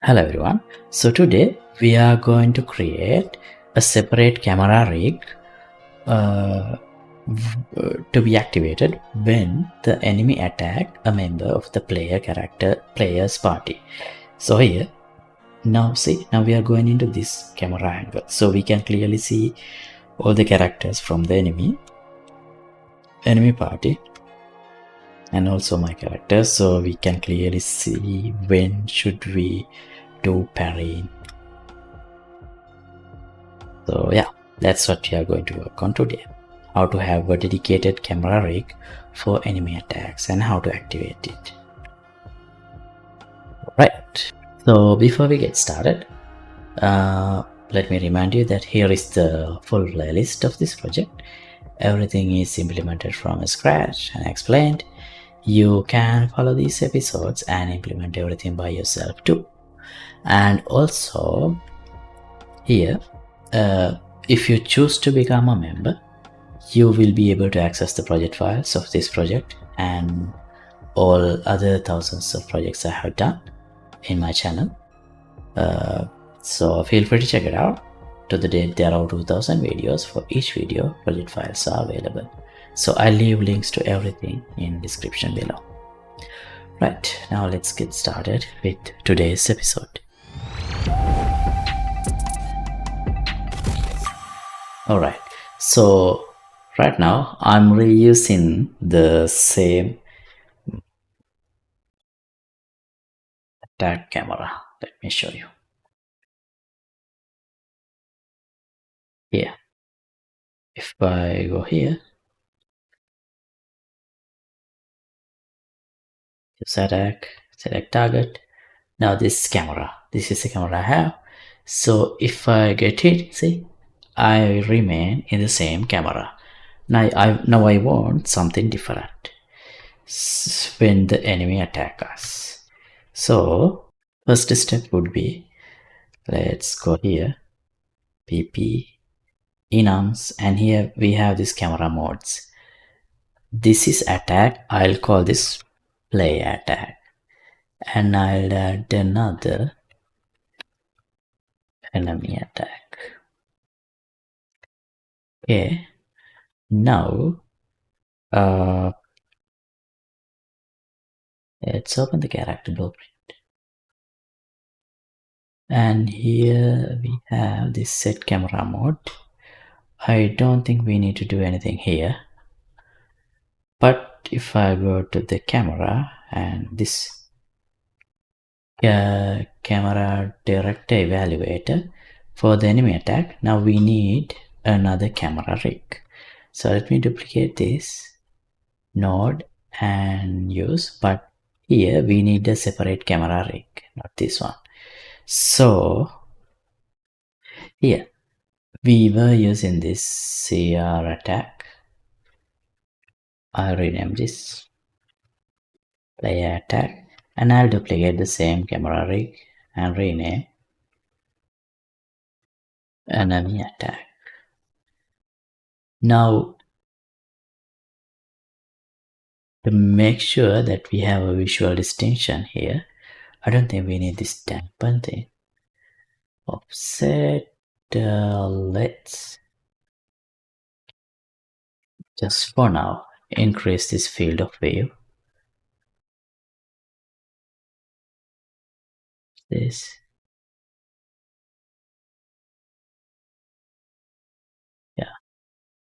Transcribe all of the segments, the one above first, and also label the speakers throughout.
Speaker 1: Hello everyone. So today we are going to create a separate camera rig to be activated when the enemy attack a member of the player's party. So here now we are going into this camera angle, so we can clearly see all the characters from the enemy party and also my character, so we can clearly see when should we do parrying. So yeah, that's what we are going to work on today. How to have a dedicated camera rig for enemy attacks and how to activate it. Right, so before we get started, let me remind you that here is the full playlist of this project. Everything is implemented from scratch and explained. You can follow these episodes and implement everything by yourself too. And also here, if you choose to become a member, you will be able to access the project files of this project and all other thousands of projects I have done in my channel. So feel free to check it out. To the date, there are 2000 videos. For each video, project files are available. So I'll leave links to everything in description below. Right, now let's get started with today's episode. Alright, so right now I'm reusing the same attack camera. Let me show you. Here, if I go here, use attack, select target. Now this camera, this is the camera I have. So if I get hit, see, I remain in the same camera. Now I want something different when the enemy attack us. So first step would be, let's go here, PP, enums, and here we have this camera modes. This is attack. I'll call this play attack, and I'll add another enemy attack. Okay, now let's open the character blueprint, and here we have this set camera mode. I don't think we need to do anything here, but if I go to the camera and this camera director evaluator for the enemy attack, now we need another camera rig. So let me duplicate this node and use, but here we need a separate camera rig, not this one. So here we were using this CR attack. I'll rename this player attack, and I'll duplicate the same camera rig and rename enemy attack. Now to make sure that we have a visual distinction here, I don't think we need this dampen thing. Offset, let's just for now increase this field of view. This. Yeah.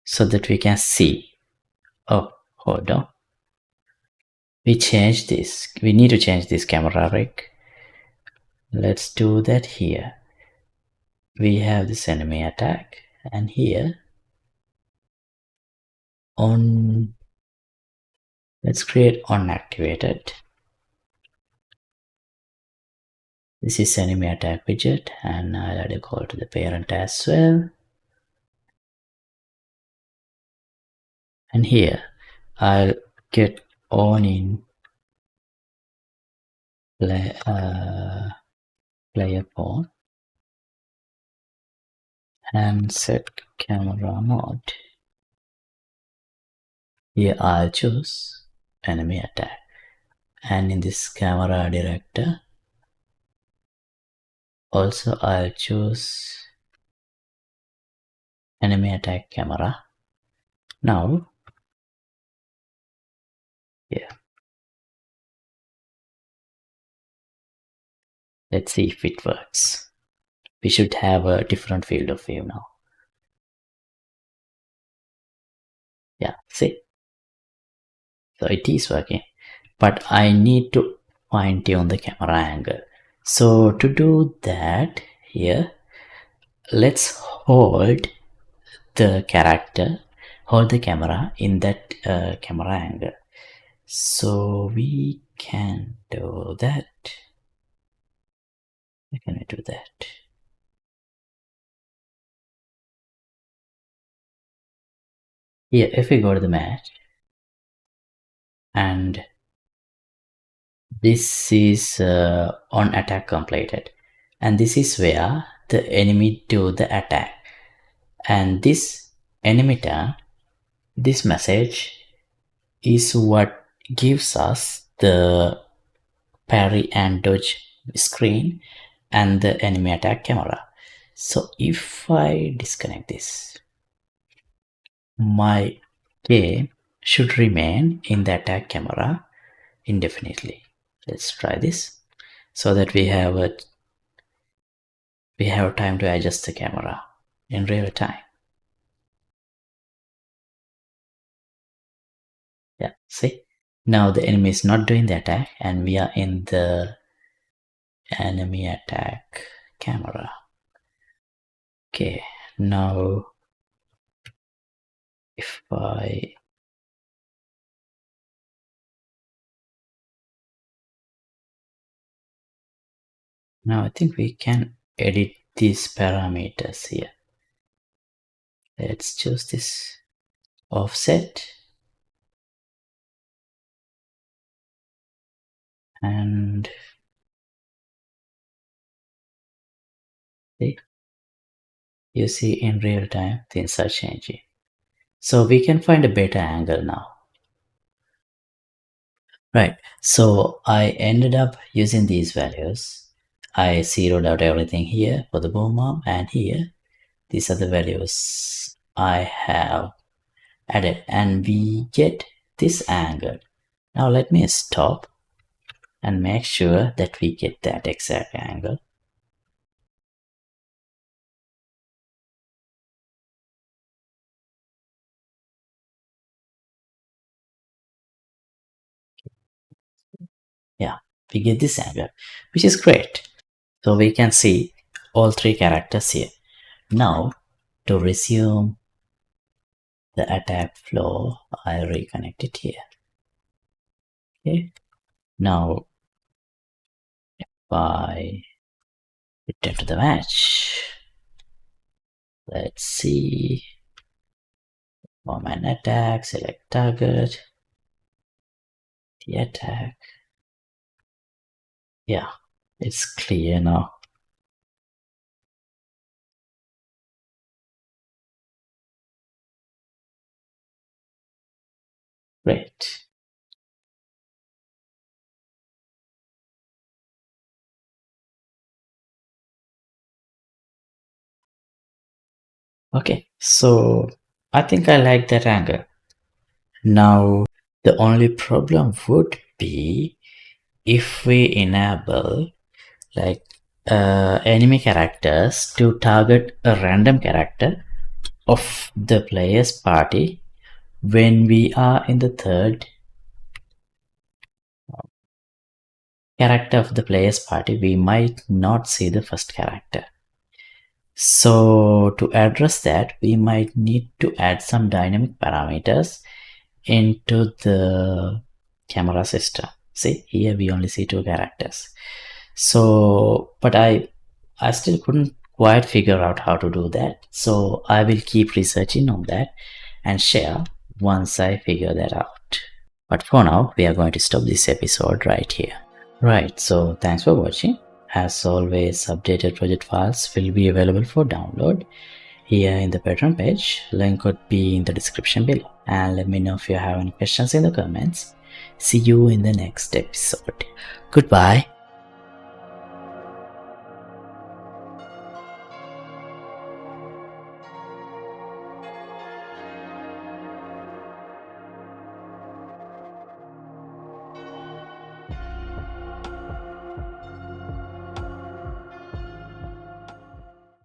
Speaker 1: So that we can see. Oh, hold on. We changed this. We need to change this camera rig. Let's do that here. We have this enemy attack, and here on, let's create unactivated. This is enemy attack widget, and I'll add a call to the parent as well. And here I'll get on in player pawn and set camera mode. Here I'll choose enemy attack, and in this camera director Also, I'll choose enemy attack camera. Now, yeah, let's see if it works. We should have a different field of view now. Yeah, see? So it is working. But I need to fine tune the camera angle. So to do that, here, let's hold the camera in that camera angle. So we can do that. How can we do that? Here, if we go to the match, and this is on attack completed, and this is where the enemy do the attack, and this enemy turn, this message is what gives us the parry and dodge screen and the enemy attack camera. So if I disconnect this, my game should remain in the attack camera indefinitely. Let's try this so that we have time to adjust the camera in real time. Yeah, see, now the enemy is not doing the attack and we are in the enemy attack camera. Okay, now if I now I think we can edit these parameters here. Let's choose this offset and see, you see in real time things are changing. So we can find a better angle now. Right, so I ended up using these values. I zeroed out everything here for the boom arm, and here these are the values I have added, and we get this angle. Now let me stop and make sure that we get that exact angle. Yeah, we get this angle, which is great. So we can see all three characters here. Now to resume the attack flow, I reconnect it here. Okay, now if I return to the match, let's see, form an attack, select target, the attack. Yeah, it's clear now. Great. Okay, so I think I like that angle. Now, the only problem would be if we enable like enemy characters to target a random character of the player's party when we are in the third character of the player's party. We might not see the first character. So to address that, we might need to add some dynamic parameters into the camera system. See, here we only see two characters. So, but I still couldn't quite figure out how to do that. So I will keep researching on that and share once I figure that out. But for now, we are going to stop this episode right here. Right, so thanks for watching. As always, updated project files will be available for download here in the Patreon page. Link would be in the description below. And let me know if you have any questions in the comments. See you in the next episode. Goodbye.